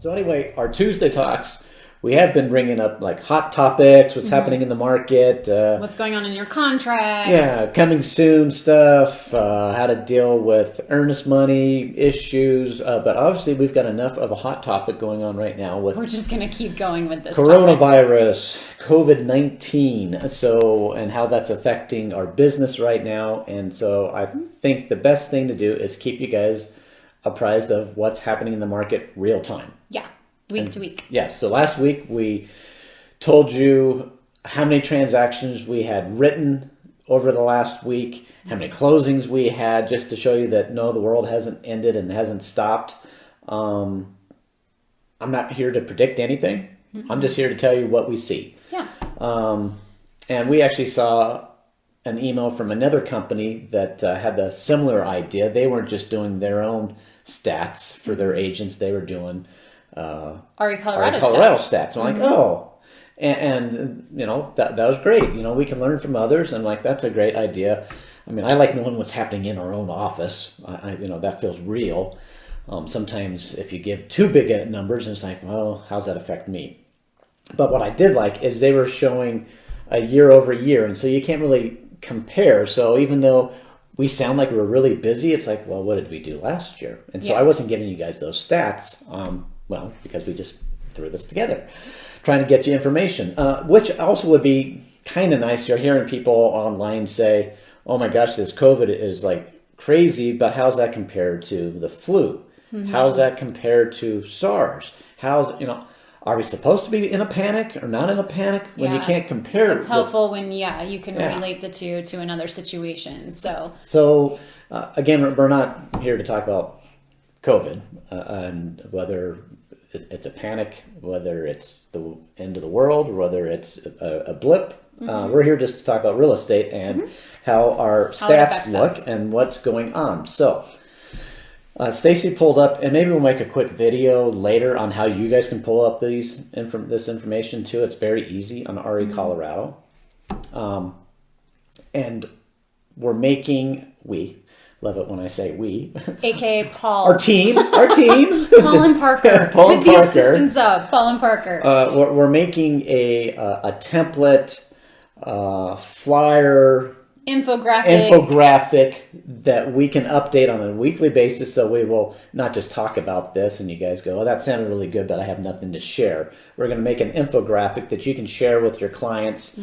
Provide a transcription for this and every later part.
So anyway, our Tuesday talks, we have been bringing up like hot topics, what's happening in the market. What's going on in your contracts. Yeah, coming soon stuff, how to deal with earnest money issues. But obviously we've got enough of a hot topic going on right now with... We're just going to keep going with this coronavirus, COVID-19, and how that's affecting our business right now. And so I think the best thing to do is keep you guys apprised of what's happening in the market real time. Yeah, week to week. Yeah, so last week we told you how many transactions we had written over the last week, how many closings we had, just to show you that no, the world hasn't ended and hasn't stopped. I'm not here to predict anything. I'm just here to tell you what we see. Yeah. And we actually saw an email from another company that had a similar idea. They weren't just doing their own stats for their agents. They were doing RE Colorado stats. I'm like, oh, and you know, that was great. You know, we can learn from others, and like, that's a great idea. I mean, I like knowing what's happening in our own office. You know, that feels real. Sometimes if you give too big at numbers, it's like, well, how's that affect me? But what I did like is they were showing a year over year, and so you can't really compare. So even though we sound like we were really busy, it's like, well, what did we do last year? And so I wasn't giving you guys those stats, well, because we just threw this together, trying to get you information, which also would be kind of nice. You're hearing people online say, oh my gosh, this COVID is like crazy, but how's that compared to the flu? How's that compared to SARS? Are we supposed to be in a panic or not in a panic when you can't compare? It's helpful when you can relate the two to another situation. So again, we're not here to talk about COVID and whether it's a panic, whether it's the end of the world, or whether it's a blip. We're here just to talk about real estate and how our stats look and what's going on. So Stacey pulled up, and maybe we'll make a quick video later on how you guys can pull up this information too. It's very easy on RE Colorado. And we love it when I say we. AKA Paul. Our team. Paul and Parker. With the assistance of Paul and Parker. We're making a template, flyer, infographic that we can update on a weekly basis. So we will not just talk about this and you guys go, oh, that sounded really good, but I have nothing to share. We're going to make an infographic that you can share with your clients,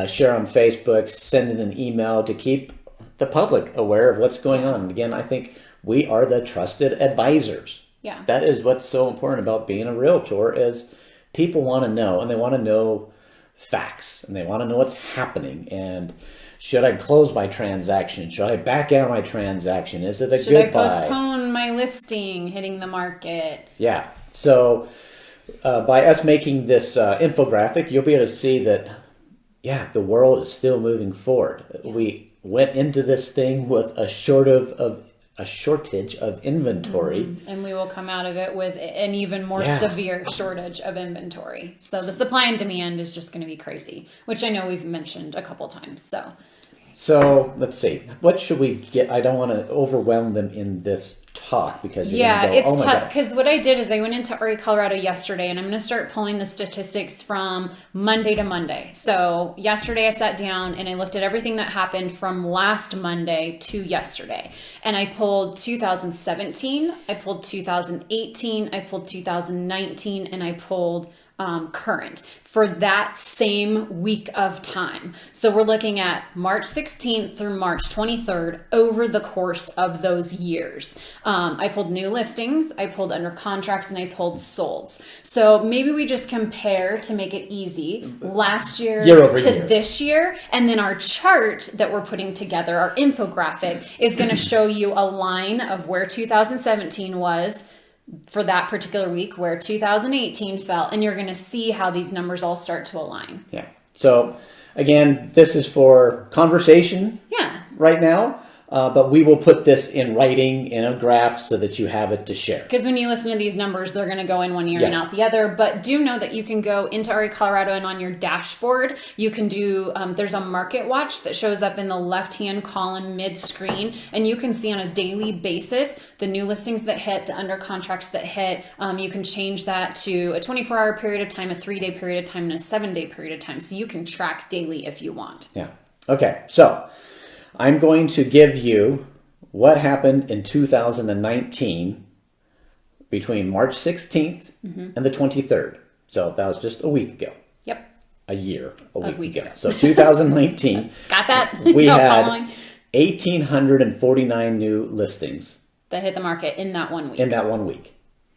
share on Facebook, send in an email to keep the public aware of what's going on. And again, I think we are the trusted advisors. Yeah. That is what's so important about being a realtor is people want to know, and they want to know facts, and they want to know what's happening. And should I close my transaction? Should I back out of my transaction? Is it a good buy? Should I postpone my listing hitting the market? Yeah. So by us making this infographic, you'll be able to see that, the world is still moving forward. Yeah. We went into this thing with a shortage of inventory. And we will come out of it with an even more severe shortage of inventory. So the supply and demand is just going to be crazy, which I know we've mentioned a couple times. So let's see. What should we get? I don't want to overwhelm them in this talk because it's tough because what I did is I went into RE Colorado yesterday, and I'm going to start pulling the statistics from Monday to Monday. So yesterday I sat down and I looked at everything that happened from last Monday to yesterday, and I pulled 2017, I pulled 2018, I pulled 2019, and I pulled current for that same week of time. So we're looking at March 16th through March 23rd over the course of those years. I pulled new listings, I pulled under contracts, and I pulled solds. So maybe we just compare to make it easy last year to this year. And then our chart that we're putting together, our infographic, is going to show you a line of where 2017 was for that particular week, where 2018 fell, and you're going to see how these numbers all start to align. Yeah. So again, this is for conversation right now. But we will put this in writing in a graph so that you have it to share. Because when you listen to these numbers, they're going to go in one ear Yeah. and out the other. But do know that you can go into RE Colorado, and on your dashboard, you can do, there's a market watch that shows up in the left-hand column mid-screen. And you can see on a daily basis the new listings that hit, the under contracts that hit. You can change that to a 24-hour period of time, a 3-day period of time, and a 7-day period of time. So you can track daily if you want. Yeah. Okay. So I'm going to give you what happened in 2019 between March 16th and the 23rd. So that was just a week ago. Yep. A week ago. ago. So 2019. Got that? We No, had following. 1,849 new listings That hit the market in that 1 week. in that 1 week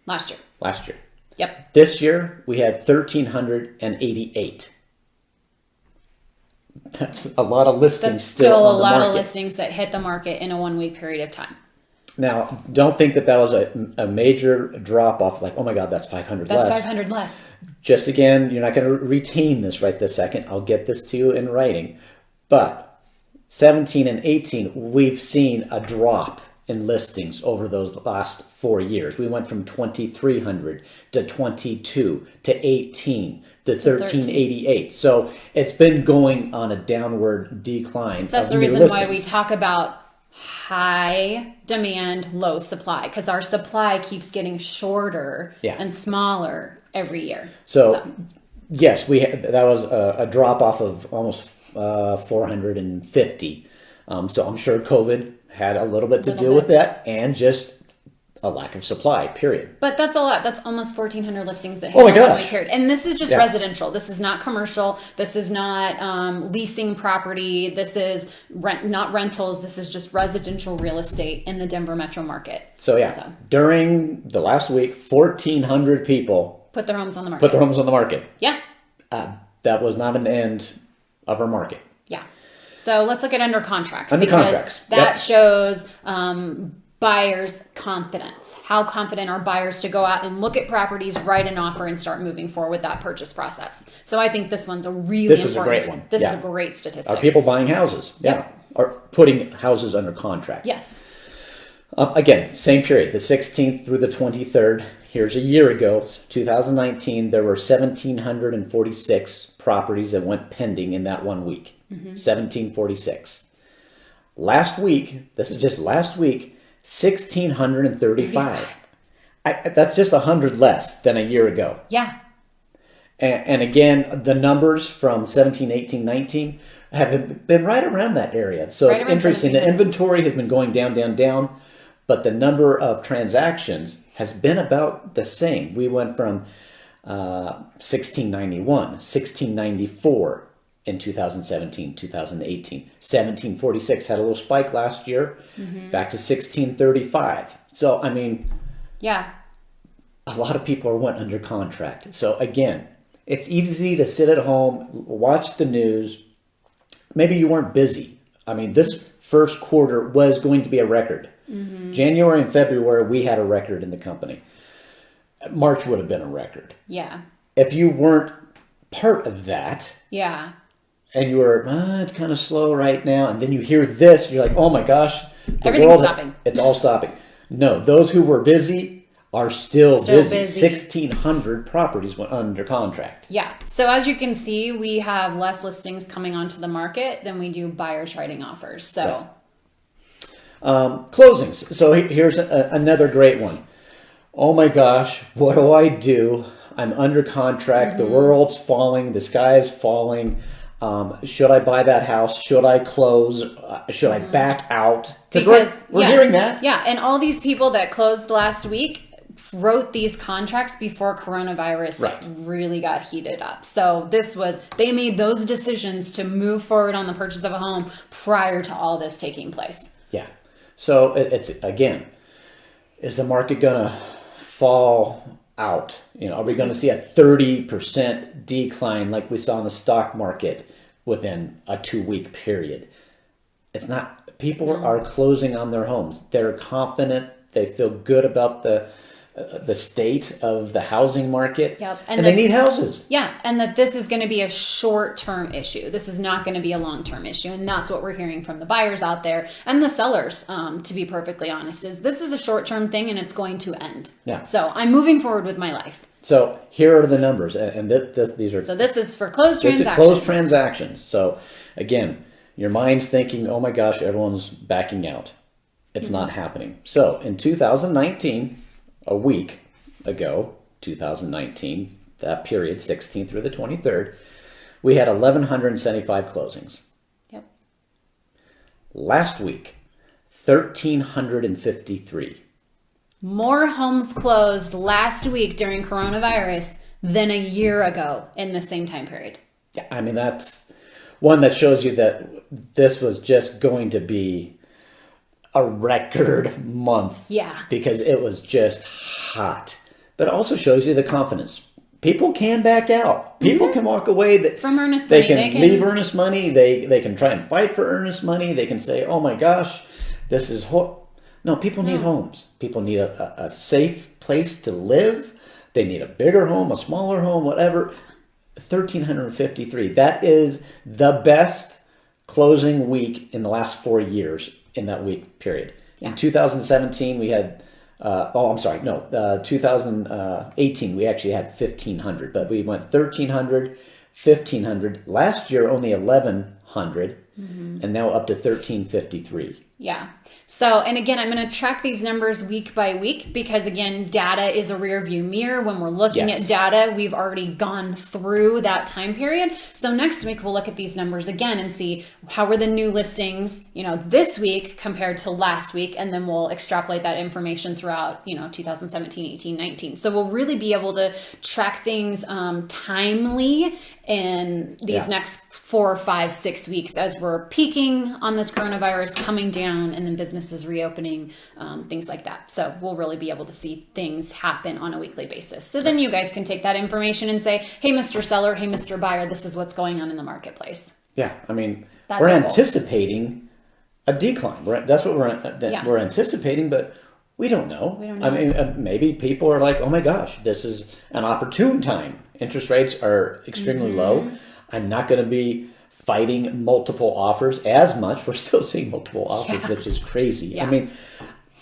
Last year. last year. Yep. This year, we had 1,388. That's a lot of listings That's still still a on the lot market. of listings that hit the market in a 1 week period of time. Now, don't think that was a major drop off, like, oh my God, that's 500 That's less. 500 less. Just again, you're not going to retain this right this second. I'll get this to you in writing. But 17 and 18, we've seen a drop in listings over those last 4 years. We went from 2,300 to 22 to 18 to 1388. So it's been going on a downward decline. That's of the new reason listings. why we talk about high demand, low supply, because our supply keeps getting shorter Yeah. and smaller every year. So yes, that was a drop off of almost 450. So I'm sure COVID had a little bit to do with that, and just a lack of supply, period. But that's a lot. That's almost 1,400 listings that hit Oh my in a 1 gosh. week period. And this is just Yeah. residential. This is not commercial. This is not leasing property. This is not rentals. This is just residential real estate in the Denver metro market. So yeah, during the last week, 1,400 people Put their homes on the market. put their homes on the market. Yeah. That was not an end of our market. Yeah. So let's look at under contracts. Under because contracts. that Yep. shows buyers' confidence. How confident are buyers to go out and look at properties, write an offer, and start moving forward with that purchase process. So I think this one's a really This is important. a great one. This Yeah. is a great statistic. Are people buying houses? Yep. Yeah. Or putting houses under contract? Yes. Again, same period, the 16th through the 23rd. Here's a year ago, 2019, there were 1,746 properties that went pending in that 1 week. 1,746. Last week, this is just last week, 1,635. That's just 100 less than a year ago. Yeah. And again, the numbers from 17, 18, 19 have been right around that area. So Right it's around interesting. The 17. inventory has been going down, down, down, but the number of transactions has been about the same. We went from 1691, 1694 in 2017, 2018. 1746 had a little spike last year, back to 1635. So, I mean, Yeah. a lot of people went under contract. So again, it's easy to sit at home, watch the news. Maybe you weren't busy. I mean, this first quarter was going to be a record. January and February, we had a record in the company. March would have been a record. Yeah. If you weren't part of that, Yeah. and you were, it's kind of slow right now, and then you hear this, you're like, oh my gosh, the Everything's world, stopping. It's all stopping. No, those who were busy are still busy. busy. 1,600 properties went under contract. Yeah. So as you can see, we have less listings coming onto the market than we do buyers writing offers. So Closings. So here's another great one. Oh my gosh, what do I do? I'm under contract. The world's falling. The sky is falling. Should I buy that house? Should I close? Should I back out? Because we're yeah, hearing that. Yeah. And all these people that closed last week wrote these contracts before coronavirus Right. really got heated up. So they made those decisions to move forward on the purchase of a home prior to all this taking place. Yeah. So it's again, is the market going to fall out? Are we going to see a 30% decline like we saw in the stock market within a 2-week period? It's not. People are closing on their homes. They're confident. They feel good about the the state of the housing market. Yep. And they need houses. Yeah, and that this is going to be a short-term issue. This is not going to be a long-term issue, and that's what we're hearing from the buyers out there and the sellers, to be perfectly honest, is this is a short-term thing and it's going to end. Yeah. So I'm moving forward with my life. So here are the numbers, and these are... So this is for closed transactions. This is closed transactions. So again, your mind's thinking, oh my gosh, everyone's backing out. It's not happening. So in 2019, a week ago, 2019, that period, 16th through the 23rd, we had 1,175 closings. Yep. Last week, 1,353. More homes closed last week during coronavirus than a year ago in the same time period. Yeah, I mean, that's one that shows you that this was just going to be a record month. Yeah. Because it was just hot. But it also shows you the confidence. People can back out. People can walk away. From earnest money. They can leave earnest money. They can try and fight for earnest money. They can say, oh my gosh, this is... No, people need homes. People need a safe place to live. They need a bigger home, a smaller home, whatever. 1,353. That is the best closing week in the last 4 years in that week period. Yeah. In 2017, we had... 2018, we actually had 1,500. But we went 1,300, 1,500. Last year, only 1,100. And now up to 1,353. Yeah. So, and again, I'm going to track these numbers week by week because, again, data is a rear view mirror. When we're looking at data, we've already gone through that time period. So next week, we'll look at these numbers again and see how were the new listings, this week compared to last week. And then we'll extrapolate that information throughout, 2017, 18, 19. So we'll really be able to track things timely in these next 4, 5, 6 weeks as we're peaking on this coronavirus, coming down, and then businesses reopening, things like that. So we'll really be able to see things happen on a weekly basis. So then you guys can take that information and say, hey, Mr. Seller, hey, Mr. Buyer, this is what's going on in the marketplace. Yeah, I mean, we're anticipating a decline. That's what we're anticipating, but we don't know. I mean, maybe people are like, oh my gosh, this is an opportune time. Interest rates are extremely low. I'm not going to be fighting multiple offers as much. We're still seeing multiple offers, which is crazy. Yeah. I mean,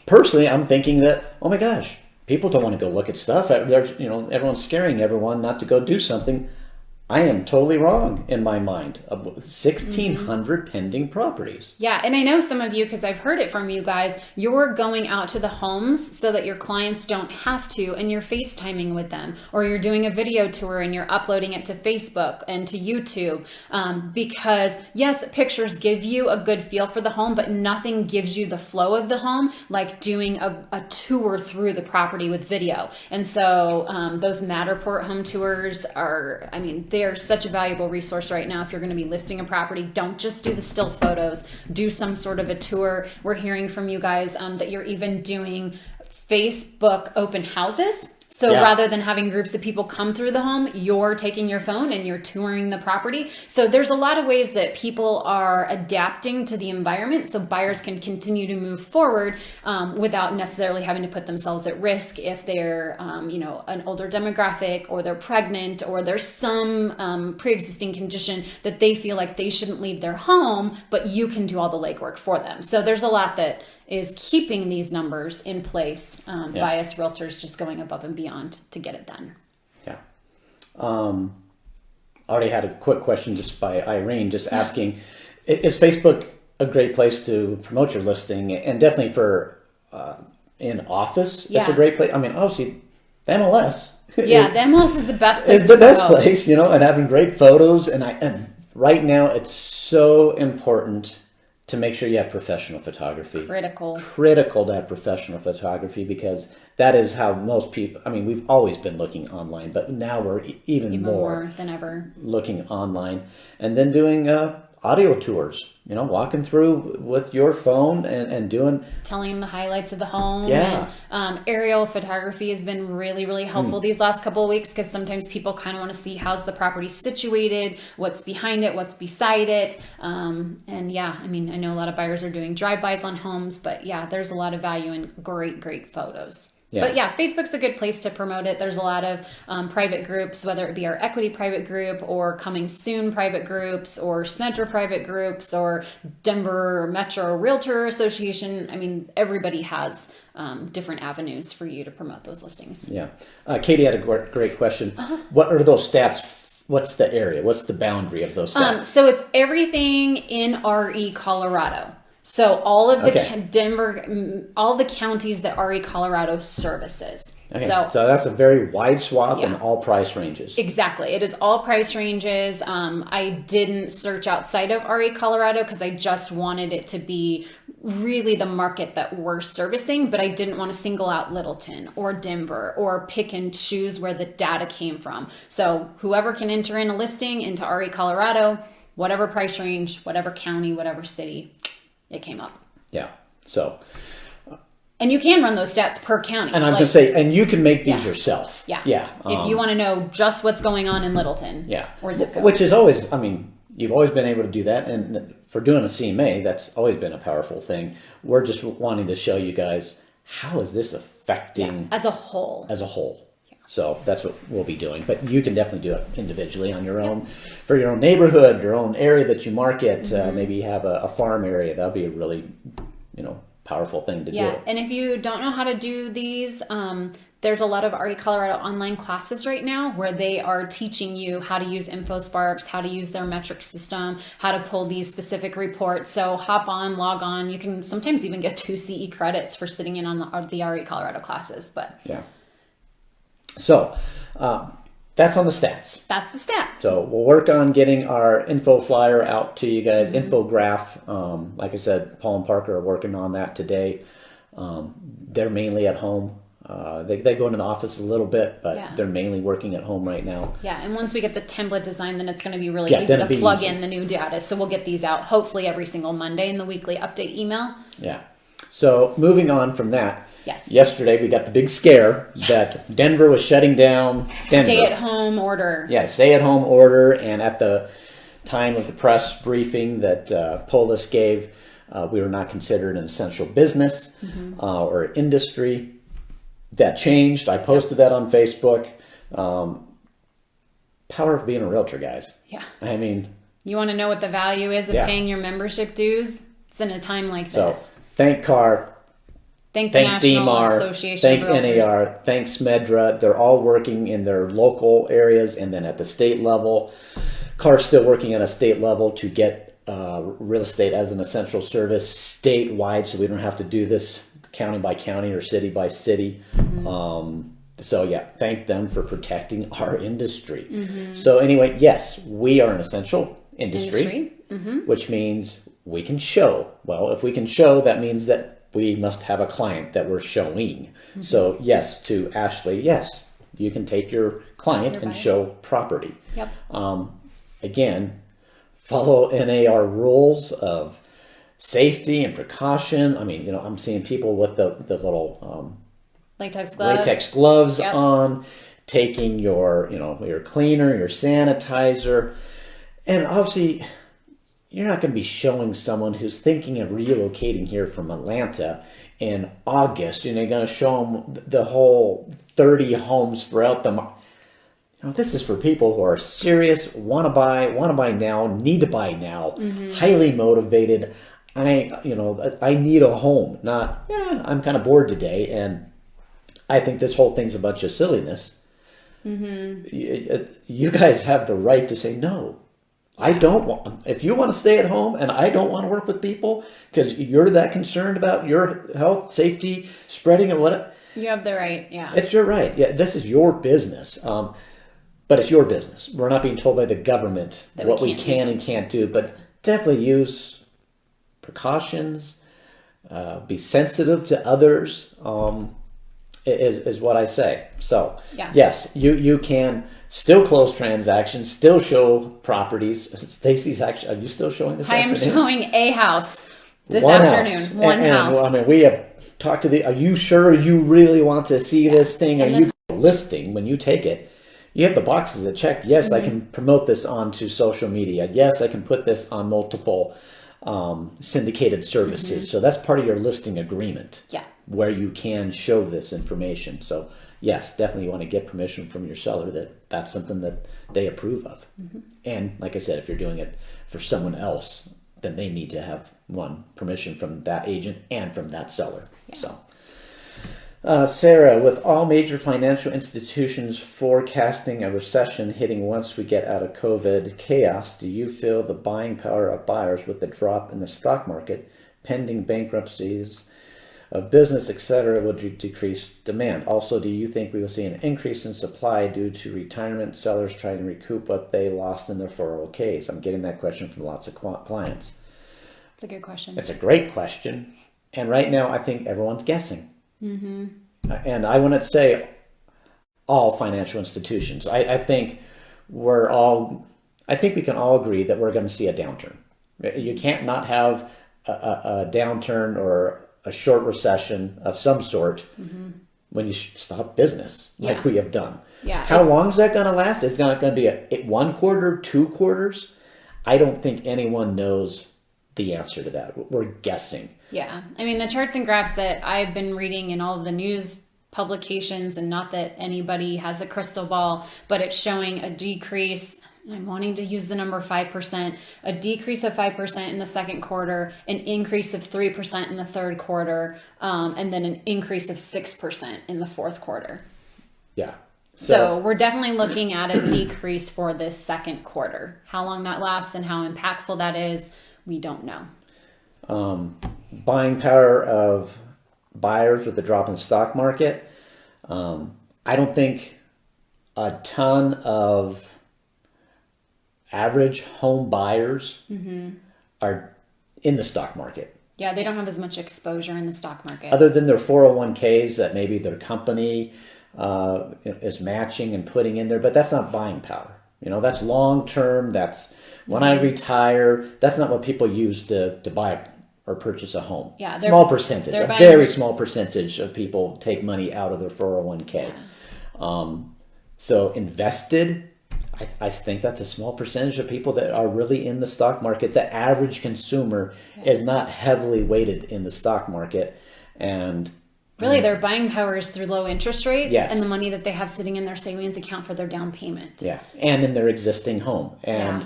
personally, I'm thinking that, oh my gosh, people don't want to go look at stuff. Everyone's scaring everyone not to go do something. I am totally wrong in my mind. 1,600 pending properties. Yeah, and I know some of you, because I've heard it from you guys, you're going out to the homes so that your clients don't have to, and you're FaceTiming with them, or you're doing a video tour and you're uploading it to Facebook and to YouTube. Because yes, pictures give you a good feel for the home, but nothing gives you the flow of the home like doing a tour through the property with video. And so those Matterport home tours are, they're such a valuable resource right now. If you're going to be listing a property, don't just do the still photos, do some sort of a tour. We're hearing from you guys that you're even doing Facebook open houses. So rather than having groups of people come through the home, you're taking your phone and you're touring the property. So there's a lot of ways that people are adapting to the environment so buyers can continue to move forward without necessarily having to put themselves at risk if they're, an older demographic, or they're pregnant, or there's some pre-existing condition that they feel like they shouldn't leave their home, but you can do all the legwork for them. So there's a lot that is keeping these numbers in place by us realtors just going above and beyond to get it done. Yeah. I already had a quick question just by Irene, just asking, is Facebook a great place to promote your listing? And definitely for in office, it's a great place. Obviously, the MLS. Yeah, the MLS is the best place. It's the best place, and having great photos. And right now, it's so important to make sure you have professional photography. Critical to have professional photography, because that is how most people, we've always been looking online, but now we're even more than ever looking online. And then doing audio tours, walking through with your phone and telling them the highlights of the home. Yeah. And aerial photography has been really, really helpful these last couple of weeks, because sometimes people kind of want to see how's the property situated, what's behind it, what's beside it. I know a lot of buyers are doing drive-bys on homes, but there's a lot of value in great, great photos. But yeah, Facebook's a good place to promote it. There's a lot of private groups, whether it be our equity private group or coming soon private groups or Smedra private groups or Denver Metro Realtor Association. I mean, everybody has different avenues for you to promote those listings. Yeah. Katie had a great question. What are those stats? What's the area? What's the boundary of those stats? So it's everything in RE Colorado. So all of the all the counties that RE Colorado services. Okay. So that's a very wide swath and all price ranges. Exactly. It is all price ranges. I didn't search outside of RE Colorado because I just wanted it to be really the market that we're servicing, but I didn't want to single out Littleton or Denver or pick and choose where the data came from. So whoever can enter in a listing into RE Colorado, whatever price range, whatever county, whatever city, it came up. Yeah. So. And you can run those stats per county. And I was going to say, and you can make these yourself. Yeah. Yeah. If you want to know just what's going on in Littleton. Yeah. Or zip code. Which is always, I mean, you've always been able to do that. And for doing a CMA, that's always been a powerful thing. We're just wanting to show you guys, how is this affecting. As a whole. As a whole. So that's what we'll be doing. But you can definitely do it individually on your own, for your own neighborhood, your own area that you market. Maybe you have a farm area. That'll be a really, powerful thing to do. Yeah, and if you don't know how to do these, there's a lot of RE Colorado online classes right now where they are teaching you how to use InfoSparks, how to use their metric system, how to pull these specific reports. So hop on, log on. You can sometimes even get 2 CE credits for sitting in on the RE Colorado classes. But yeah. So that's on the stats. That's the stats. So we'll work on getting our info flyer out to you guys, infograph. Like I said, Paul and Parker are working on that today. They're mainly at home. They go into the office a little bit, but they're mainly working at home right now. Yeah, and once we get the template design, then it's going to be really easy to plug in the new data. So we'll get these out hopefully every single Monday in the weekly update email. Yeah. So moving on from that. Yes. Yesterday we got the big scare that Denver was shutting down. Stay-at-home order. Yeah, stay-at-home order. And at the time of the press briefing that Polis gave, we were not considered an essential business or industry. That changed. I posted that on Facebook. Power of being a realtor, guys. Yeah. I mean, you want to know what the value is of paying your membership dues? It's in a time like this. Thank CAR. Thank the National DMAR, Association of Thank Realtors. NAR, thank Smedra. They're all working in their local areas and then at the state level. CAR's still working at a state level to get real estate as an essential service statewide, so we don't have to do this county by county or city by city. So yeah, thank them for protecting our industry. So anyway, yes, we are an essential industry. Which means we can show. Well, if we can show, that means that we must have a client that we're showing. So yes, to Ashley, yes, you can take your client and show property. Yep. Again, follow NAR rules of safety and precaution. I mean, I'm seeing people with the little latex gloves on, taking your, your cleaner, your sanitizer, and obviously you're not going to be showing someone who's thinking of relocating here from Atlanta in August. You're going to show them the whole 30 homes throughout the. This is for people who are serious, want to buy now, need to buy now, highly motivated. I need a home. Not, I'm kind of bored today, and I think this whole thing's a bunch of silliness. You guys have the right to say no. I don't want. If you want to stay at home and I don't want to work with people because you're that concerned about your health, safety, spreading and what. You have the right. Yeah. It's your right. Yeah, this is your business. But it's your business. We're not being told by the government what we can and can't do. But definitely use precautions. Be sensitive to others. Is what I say. So yes, you can still close transactions, still show properties. Stacey's actually. Are you still showing this? I am showing a house this One afternoon. House. One house. I mean, we have talked to the. Are you sure you really want to see this thing? Are you listing when you take it? You have the boxes that check. Yes, I can promote this onto social media. Yes, I can put this on multiple syndicated services. So that's part of your listing agreement. Yeah. where you can show this information. So yes, definitely you want to get permission from your seller that that's something that they approve of. And like I said, if you're doing it for someone else, then they need to have permission from that agent and from that seller. So Sarah, with all major financial institutions forecasting a recession hitting once we get out of COVID chaos, do you feel the buying power of buyers with the drop in the stock market, pending bankruptcies of business, etc., will decrease demand? Also, do you think we will see an increase in supply due to retirement sellers trying to recoup what they lost in their 401ks? I'm getting that question from lots of clients. It's a good question. It's a great question. And right now, I think everyone's guessing. And I wouldn't say all financial institutions. I think I think we can all agree that we're going to see a downturn. You can't not have a downturn or a short recession of some sort when you stop business like we have done. How long is that going to last? It's not going to be 1 quarter, 2 quarters. I don't think anyone knows the answer to that. We're guessing. Yeah. I mean, the charts and graphs that I've been reading in all of the news publications, and not that anybody has a crystal ball, but it's showing a decrease. I'm wanting to use the number 5%, a decrease of 5% in the second quarter, an increase of 3% in the third quarter, and then an increase of 6% in the fourth quarter. Yeah. So we're definitely looking at a decrease for this second quarter. How long that lasts and how impactful that is, we don't know. Buying power of buyers with the drop in the stock market. I don't think a ton of average home buyers are in the stock market. Yeah, they don't have as much exposure in the stock market. Other than their 401ks that maybe their company is matching and putting in there, but that's not buying power. That's long term. That's when I retire. That's not what people use to buy or purchase a home. Yeah, small percentage, a very small percentage of people take money out of their 401k. So invested, I think that's a small percentage of people that are really in the stock market. The average consumer is not heavily weighted in the stock market. And really, their buying power is through low interest rates and the money that they have sitting in their savings account for their down payment. Yeah, and in their existing home. And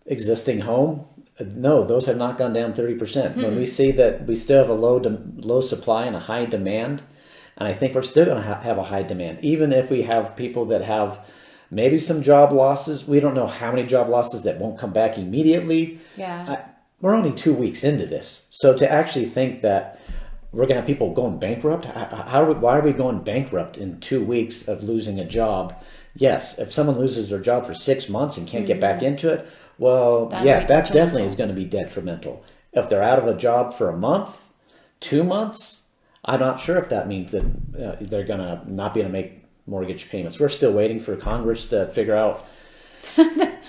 existing home, no, those have not gone down 30%. When we see that we still have a low supply and a high demand, and I think we're still going to have a high demand, even if we have people that have maybe some job losses. We don't know how many job losses that won't come back immediately. We're only 2 weeks into this. So to actually think that we're going to have people going bankrupt, why are we going bankrupt in 2 weeks of losing a job? Yes, if someone loses their job for 6 months and can't get back into it, well, that definitely is going to be detrimental. If they're out of a job for a month, 2 months, I'm not sure if that means that they're going to not be able to make mortgage payments. We're still waiting for Congress to figure out are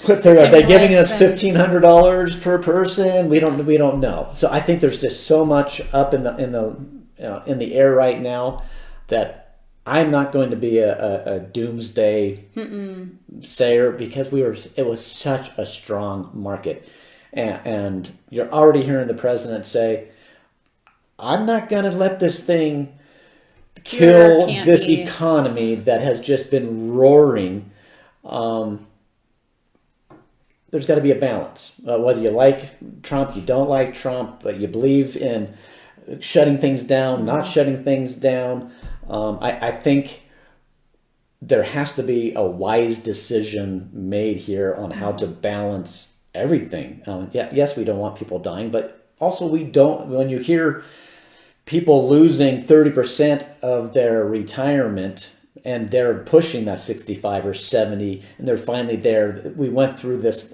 they giving us $1,500 per person? We don't know. So I think there's just so much up in the air right now that I'm not going to be a doomsday sayer, because it was such a strong market, and you're already hearing the president say, "I'm not going to let this thing kill this economy that has just been roaring." There's got to be a balance. Whether you like Trump, you don't like Trump, but you believe in shutting things down, not shutting things down. I think there has to be a wise decision made here on how to balance everything. Yes, we don't want people dying, but also we don't. When you hear people losing 30% of their retirement, and they're pushing that 65 or 70, and they're finally there. We went through this,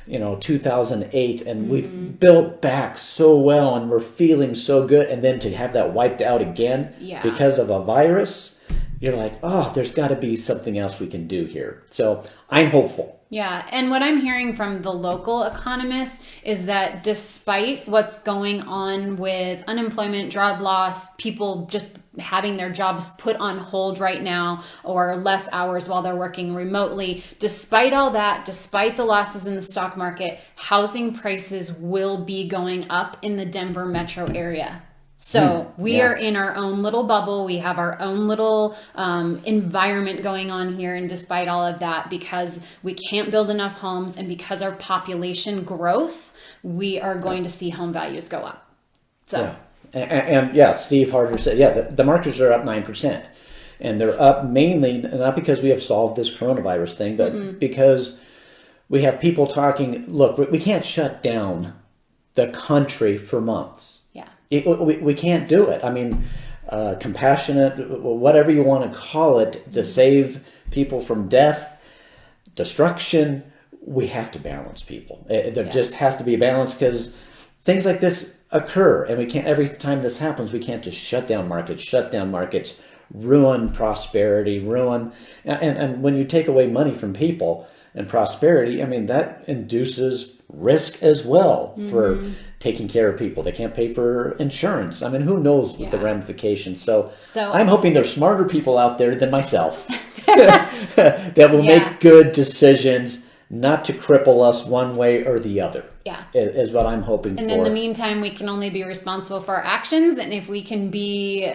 2008, and we've built back so well, and we're feeling so good. And then to have that wiped out again because of a virus, you're like, oh, there's got to be something else we can do here. So I'm hopeful. Yeah, and what I'm hearing from the local economists is that despite what's going on with unemployment, job loss, people just having their jobs put on hold right now, or less hours while they're working remotely, despite all that, despite the losses in the stock market, housing prices will be going up in the Denver metro area. So we are in our own little bubble. We have our own little environment going on here. And despite all of that, because we can't build enough homes and because our population growth, we are going to see home values go up. So, and Steve Harder said, the markets are up 9%. And they're up mainly, not because we have solved this coronavirus thing, but because we have people talking, look, we can't shut down the country for months. We can't do it. I mean, compassionate, whatever you want to call it, to save people from death, destruction, we have to balance people. There just has to be a balance because things like this occur. And we can't, every time this happens, we can't just shut down markets, ruin prosperity, and when you take away money from people and prosperity, I mean, that induces risk as well for taking care of people. They can't pay for insurance. I mean, who knows what the ramifications. So I'm hoping there's smarter people out there than myself that will make good decisions, not to cripple us one way or the other. Is what I'm hoping for. And in the meantime, we can only be responsible for our actions. And if we can be,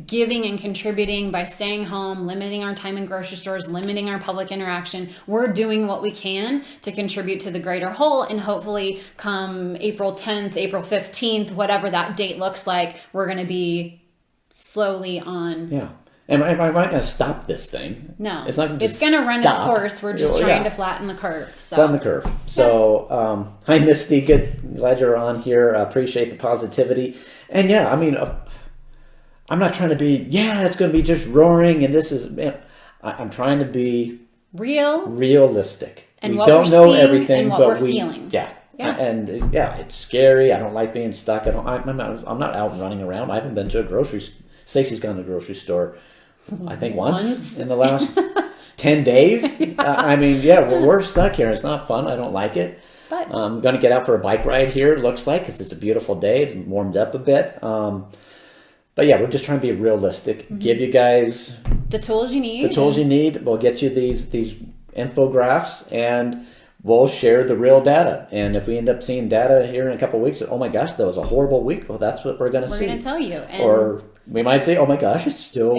giving and contributing by staying home, limiting our time in grocery stores, limiting our public interaction, we're doing what we can to contribute to the greater whole. And hopefully come April 10th, April 15th, whatever that date looks like, we're going to be slowly on. And I'm not going to stop this thing. No, it's not. It's going to run its course. We're just trying to flatten the curve. Flatten the curve. So, hi, Misty. Glad you're on here. Appreciate the positivity. And I mean, I'm not trying to be. It's going to be just roaring. And this is. I'm trying to be realistic. And we what don't we're know seeing everything, and what but we're feeling. And it's scary. I don't like being stuck. I'm not out running around. I haven't been to a grocery. Stacey's gone to the grocery store, I think once in the last 10 days. I mean, we're stuck here. It's not fun. I don't like it. But I'm going to get out for a bike ride here, it looks like, because it's a beautiful day. It's warmed up a bit. But we're just trying to be realistic. Give you guys the tools you need. We'll get you these infographics, and we'll share the real data. And if we end up seeing data here in a couple of weeks, oh my gosh, that was a horrible week. Well, that's what we're going to see. We're going to tell you. Or we might say, oh my gosh, it's still,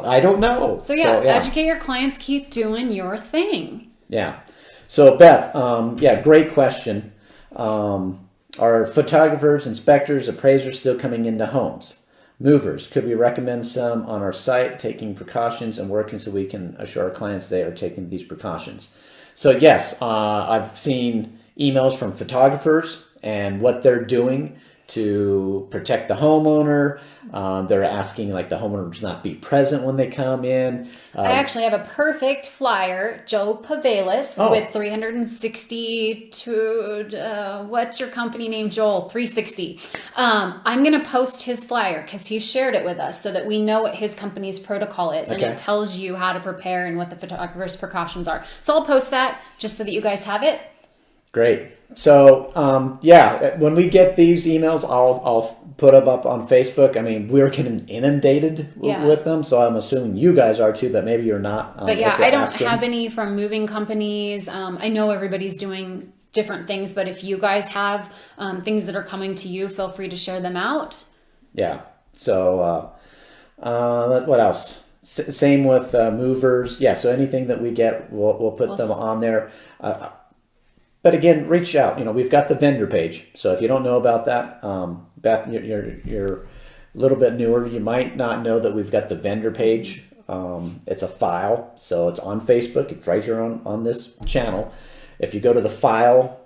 I don't know. So educate your clients, keep doing your thing. So Beth, great question. Are photographers, inspectors, appraisers still coming into homes? Movers, could we recommend some on our site, taking precautions and working so we can assure our clients they are taking these precautions? So yes, I've seen emails from photographers and what they're doing to protect the homeowner. They're asking the homeowner to not be present when they come in. I actually have a perfect flyer, Joe Pavelis, with 360 to, what's your company name, Joel? 360. I'm going to post his flyer because he shared it with us so that we know what his company's protocol is. And it tells you how to prepare and what the photographer's precautions are. So I'll post that just so that you guys have it. Great. So, when we get these emails, I'll put them up on Facebook. I mean, we're getting inundated with them, so I'm assuming you guys are too, but maybe you're not. But I don't have any from moving companies. I know everybody's doing different things, but if you guys have things that are coming to you, feel free to share them out. So, what else? Same with movers. So anything that we get, we'll put them on there. But again, reach out. We've got the vendor page. So if you don't know about that, Beth, you're a little bit newer. You might not know that we've got the vendor page. It's a file. So it's on Facebook. It's right here on this channel. If you go to the file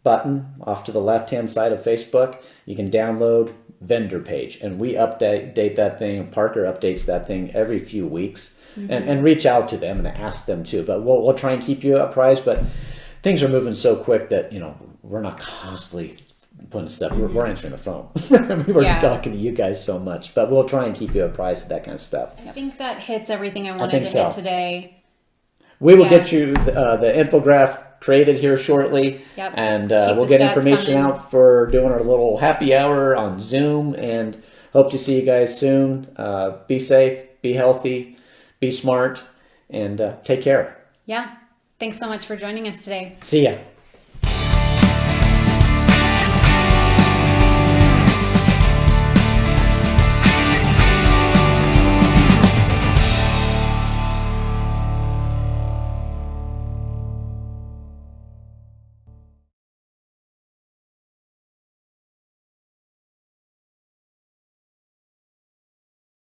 button off to the left-hand side of Facebook, you can download vendor page. And we update that thing. Parker updates that thing every few weeks. And reach out to them and ask them too. But we'll try and keep you apprised. But things are moving so quick that, we're not constantly putting stuff. We're answering the phone. We're talking to you guys so much. But we'll try and keep you apprised of that kind of stuff. I think that hits everything I wanted to hit today. We will get you the infographic created here shortly. And we'll get information out for doing our little happy hour on Zoom. And hope to see you guys soon. Be safe. Be healthy. Be smart. And take care. Thanks so much for joining us today. See ya.